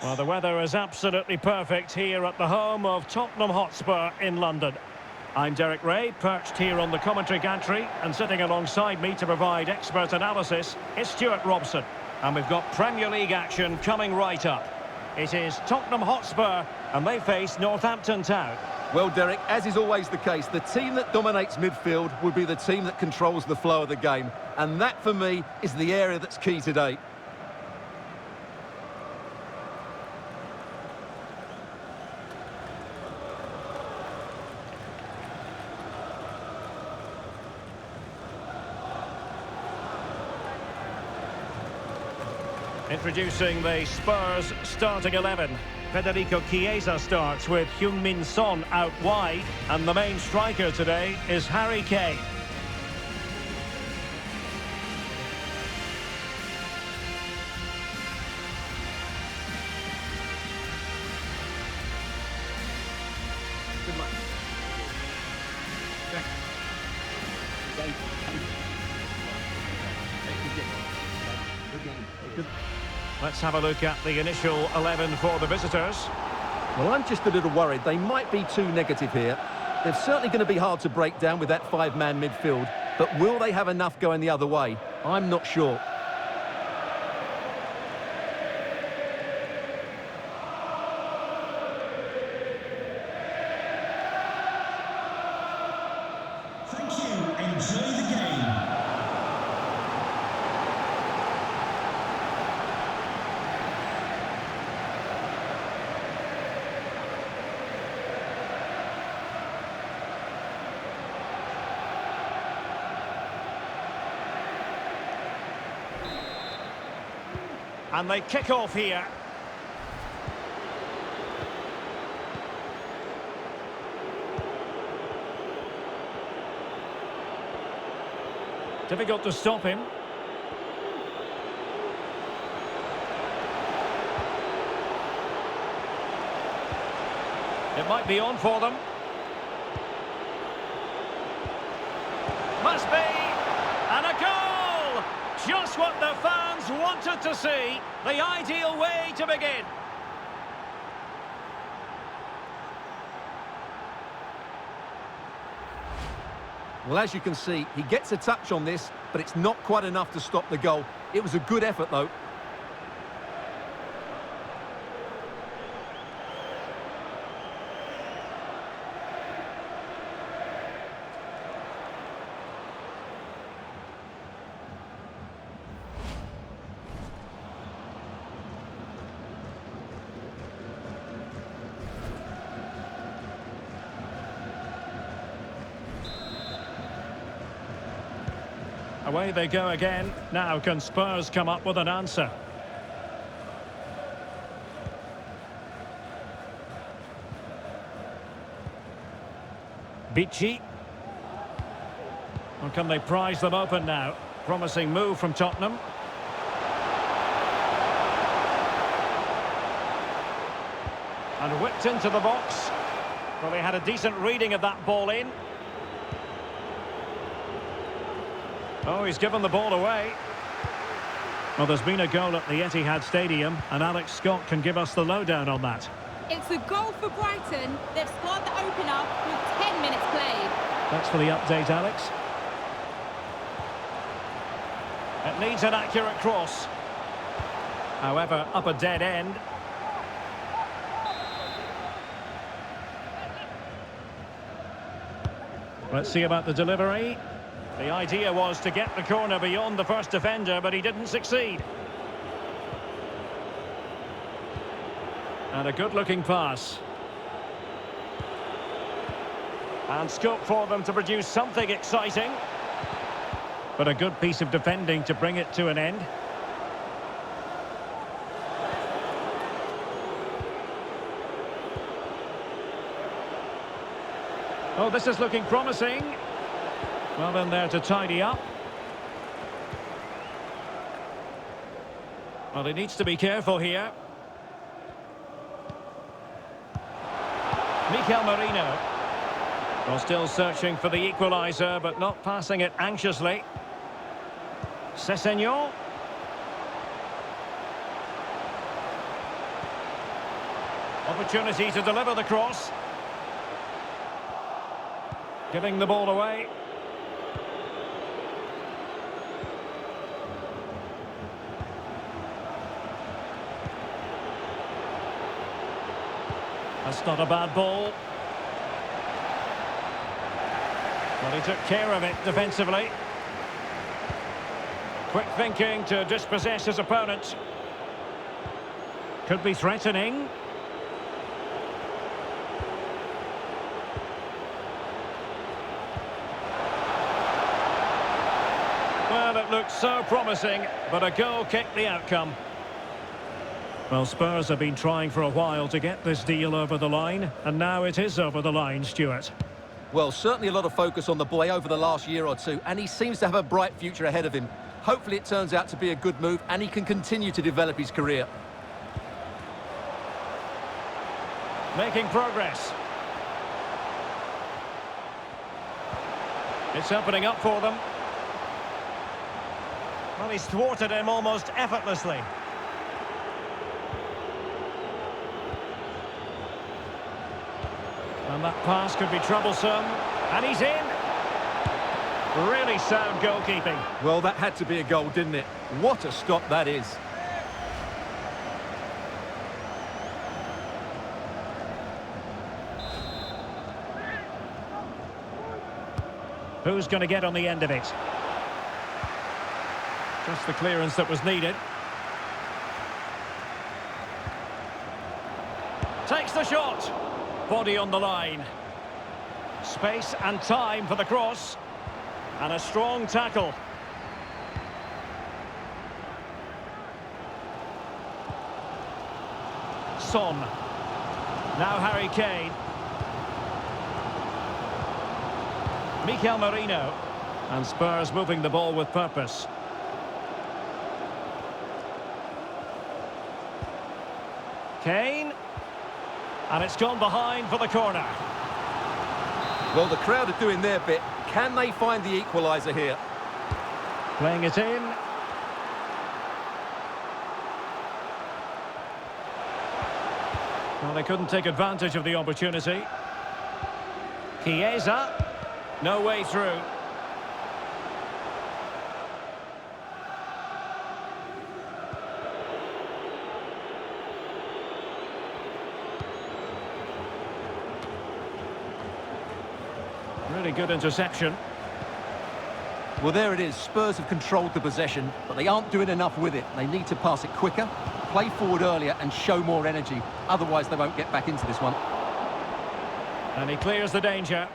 Well, the weather is absolutely perfect here at the home of Tottenham Hotspur in London. I'm Derek Ray, perched here on the commentary gantry, and sitting alongside me to provide expert analysis is Stuart Robson. And we've got Premier League action coming right up. It is Tottenham Hotspur, and they face Northampton Town. Well, Derek, as is always the case, the team that dominates midfield will be the team that controls the flow of the game. And that, for me, is the area that's key today. Introducing the Spurs starting 11. Federico Chiesa starts with Heung-min Son out wide, and the main striker today is Harry Kane. Let's have a look at the initial 11 for the visitors. Well, I'm just a little worried. They might be too negative here. They're certainly going to be hard to break down with that five-man midfield. But will they have enough going the other way? I'm not sure. Thank you. Enjoy the game. And they kick off here. Difficult to stop him. It might be on for them. Must be! And a goal! Just what the fans wanted to see. The ideal way to begin. Well, as you can see, he gets a touch on this, but it's not quite enough to stop the goal. It was a good effort, though. Away they go again. Now can Spurs come up with an answer? Bichi. Or can they prize them open now? Promising move from Tottenham. And whipped into the box. Well, they had a decent reading of that ball in. Oh, he's given the ball away. Well, there's been a goal at the Etihad Stadium, and Alex Scott can give us the lowdown on that. It's a goal for Brighton. They've scored the opener with 10 minutes played. Thanks for the update, Alex. It needs an accurate cross. However, up a dead end. Let's see about the delivery. The idea was to get the corner beyond the first defender, but he didn't succeed. And a good-looking pass. And scope for them to produce something exciting. But a good piece of defending to bring it to an end. Oh, this is looking promising. Well, then there to tidy up. Well, he needs to be careful here. Mikel Merino. Well, still searching for the equaliser, but not passing it anxiously. Sessegnon. Opportunity to deliver the cross. Giving the ball away. That's not a bad ball. Well, he took care of it defensively. Quick thinking to dispossess his opponent. Could be threatening. Well, it looked so promising, but a goal kicked the outcome. Well, Spurs have been trying for a while to get this deal over the line, and now it is over the line, Stuart. Well, certainly a lot of focus on the boy over the last year or two, and he seems to have a bright future ahead of him. Hopefully it turns out to be a good move, and he can continue to develop his career. Making progress. It's opening up for them. Well, he's thwarted him almost effortlessly. And that pass could be troublesome. And he's in. Really sound goalkeeping. Well, that had to be a goal, didn't it? What a stop that is. Who's going to get on the end of it? Just the clearance that was needed. Takes the shot. Body on the line. Space and time for the cross. And a strong tackle. Son. Now Harry Kane. Mikel Merino. And Spurs moving the ball with purpose. Kane. And it's gone behind for the corner. Well, the crowd are doing their bit. Can they find the equaliser here? Playing it in. Well, they couldn't take advantage of the opportunity. Chiesa. No way through. Really good interception. Well, there it is. Spurs have controlled the possession, but they aren't doing enough with it. They need to pass it quicker, play forward earlier and show more energy. Otherwise, they won't get back into this one. And he clears the danger.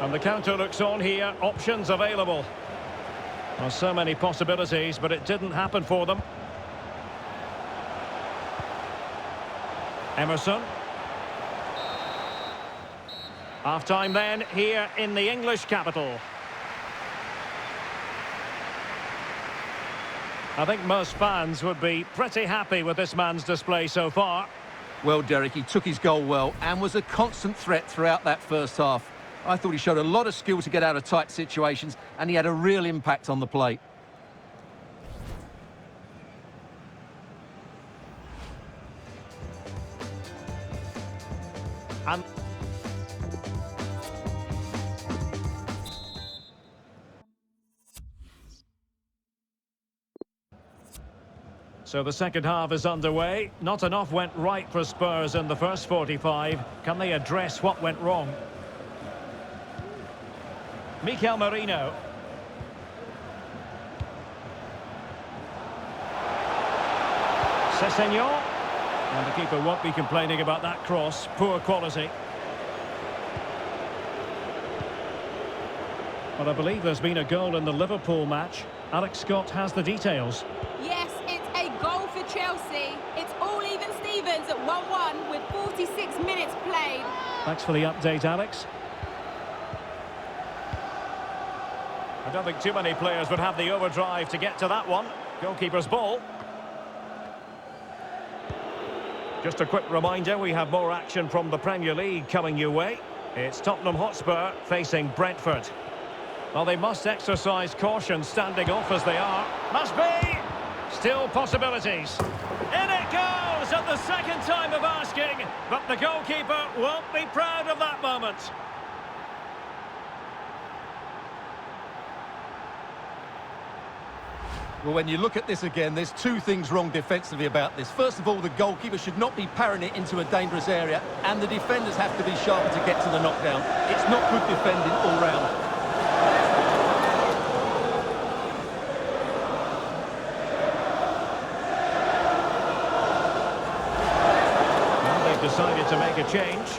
And the counter looks on here. Options available. Well, so many possibilities, but it didn't happen for them. Emerson. Half-time then, here in the English capital. I think most fans would be pretty happy with this man's display so far. Well, Derek, he took his goal well and was a constant threat throughout that first half. I thought he showed a lot of skill to get out of tight situations, and he had a real impact on the play. And so the second half is underway. Not enough went right for Spurs in the first 45. Can they address what went wrong? Mikel Merino. Sessegnon. And the keeper won't be complaining about that cross. Poor quality. But I believe there's been a goal in the Liverpool match. Alex Scott has the details. Yes, it's a goal for Chelsea. It's all even Stevens at 1-1 with 46 minutes played. Thanks for the update, Alex. I don't think too many players would have the overdrive to get to that one. Goalkeeper's ball. Just a quick reminder, we have more action from the Premier League coming your way. It's Tottenham Hotspur facing Brentford. Well, they must exercise caution standing off as they are. Must be! Still possibilities. In it goes at the second time of asking, but the goalkeeper won't be proud of that moment. Well, when you look at this again, there's two things wrong defensively about this. First of all, the goalkeeper should not be parrying it into a dangerous area, and the defenders have to be sharper to get to the knockdown. It's not good defending all round. Well, they've decided to make a change.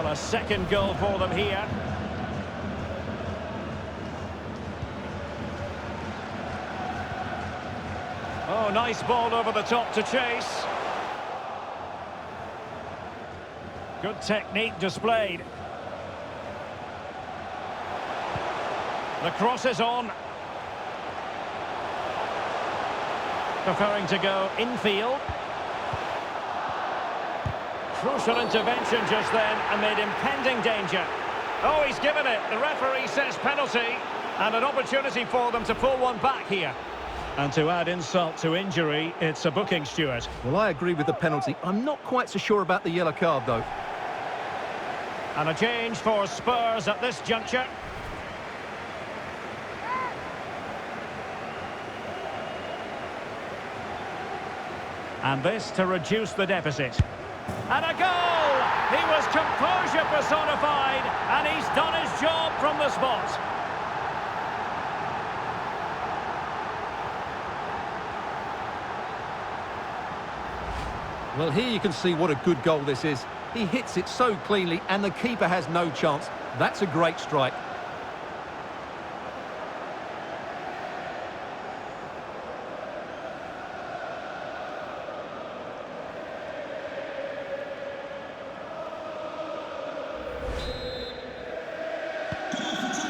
A second goal for them here. Oh, nice ball over the top to chase. Good technique displayed. The cross is on. Preferring to go infield. Crucial intervention just then amid impending danger. Oh, he's given it. The referee says penalty, and an opportunity for them to pull one back here. And to add insult to injury, it's a booking, Stuart. Well, I agree with the penalty. I'm not quite so sure about the yellow card, though. And a change for Spurs at this juncture. And this to reduce the deficit. And a goal! He was composure personified, and he's done his job from the spot. Well, here you can see what a good goal this is. He hits it so cleanly, and the keeper has no chance. That's a great strike.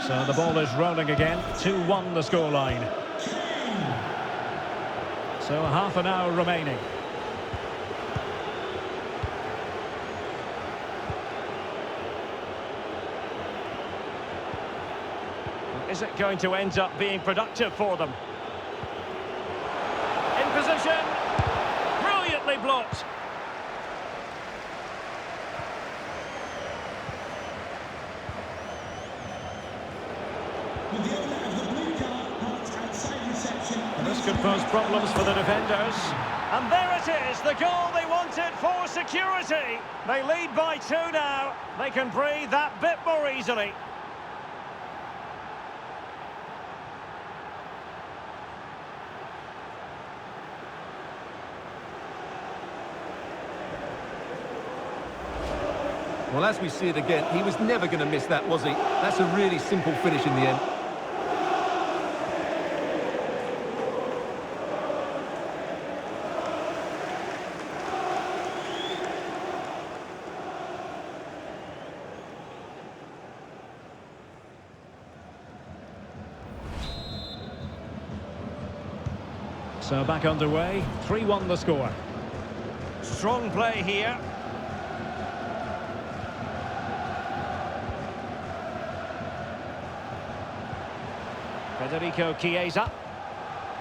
So the ball is rolling again. 2-1 the scoreline. So half an hour remaining. Is it going to end up being productive for them? In position. Brilliantly blocked. With the owner of the blue card parked outside reception. And this could pose problems for the defenders. And there it is, the goal they wanted for security. They lead by 2 now. They can breathe that bit more easily. Well, as we see it again, he was never going to miss that, was he? That's a really simple finish in the end. So back underway, 3-1 the score. Strong play here. Federico Chiesa.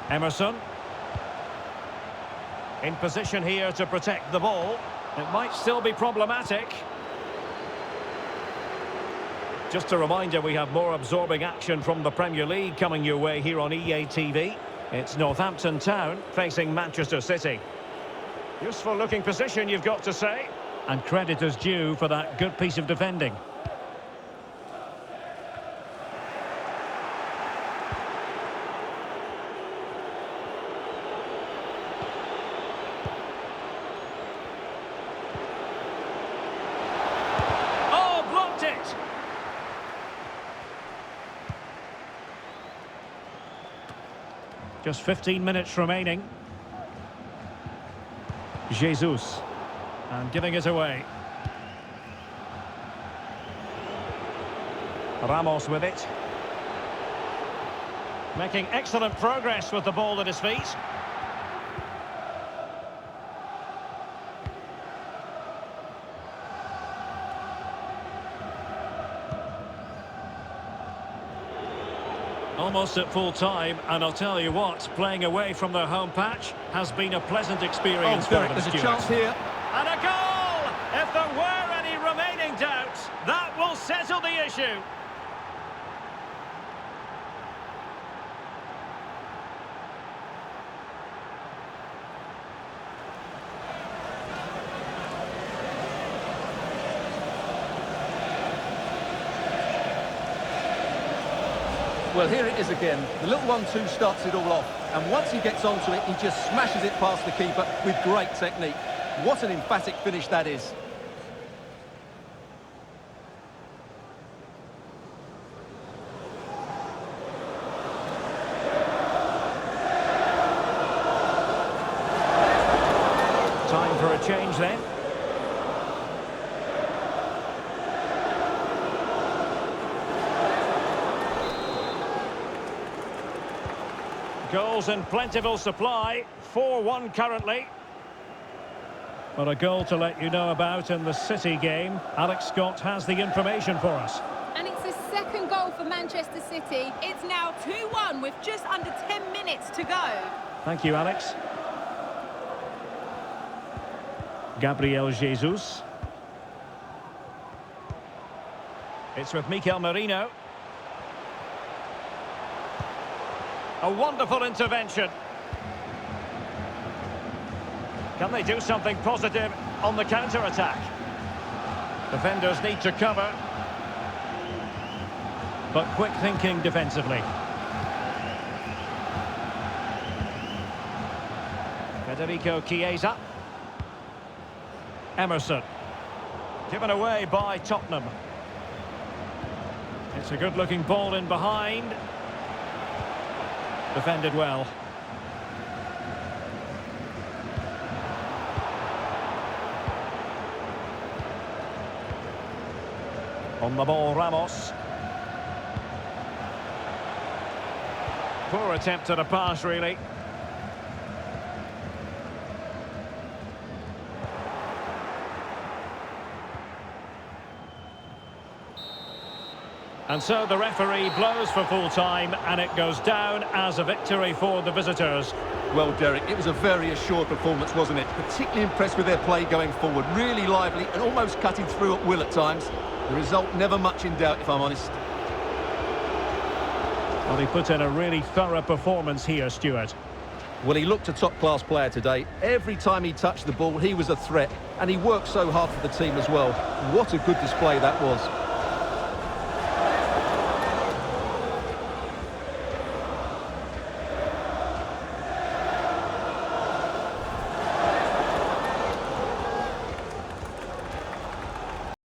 Emerson. In position here to protect the ball. It might still be problematic. Just a reminder, we have more absorbing action from the Premier League coming your way here on EA TV. It's Northampton Town facing Manchester City. Useful looking position, you've got to say. And credit is due for that good piece of defending. Oh, blocked it! Just 15 minutes remaining. Jesus. And giving it away. Ramos with it. Making excellent progress with the ball at his feet. Almost at full time, and I'll tell you what, playing away from their home patch has been a pleasant experience for Derek, them, there's a Stuart. chance here. And a goal! If there were any remaining doubts, that will settle the issue. Well, here it is again. The little 1-2 starts it all off. And once he gets onto it, he just smashes it past the keeper with great technique. What an emphatic finish that is. Time for a change then. Goals in plentiful supply, 4-1 currently. But a goal to let you know about in the City game. Alex Scott has the information for us. And it's his second goal for Manchester City. It's now 2-1 with just under 10 minutes to go. Thank you, Alex. Gabriel Jesus. It's with Mikel Merino. A wonderful intervention. Can they do something positive on the counter-attack? Defenders need to cover. But quick thinking defensively. Federico Chiesa. Emerson. Given away by Tottenham. It's a good-looking ball in behind. Defended well. On the ball, Ramos. Poor attempt at a pass, really. And so the referee blows for full time, and it goes down as a victory for the visitors. Well, Derek, it was a very assured performance, wasn't it? Particularly impressed with their play going forward. Really lively and almost cutting through at will at times. The result never much in doubt, if I'm honest. Well, he put in a really thorough performance here, Stuart. Well, he looked a top-class player today. Every time he touched the ball, he was a threat. And he worked so hard for the team as well. What a good display that was.